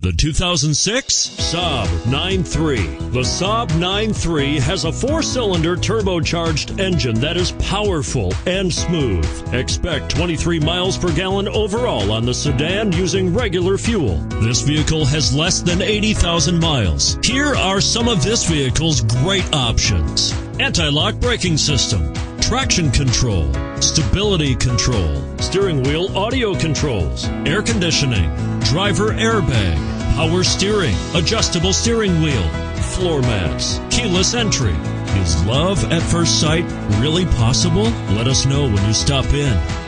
The 2006 Saab 9-3. The Saab 9-3 has a 4-cylinder turbocharged engine that is powerful and smooth. Expect 23 miles per gallon overall on the sedan using regular fuel. This vehicle has less than 80,000 miles. Here are some of this vehicle's great options: anti-lock braking system, traction control, stability control, steering wheel audio controls, air conditioning, driver airbag, power steering, adjustable steering wheel, floor mats, keyless entry. Is love at first sight really possible? Let us know when you stop in.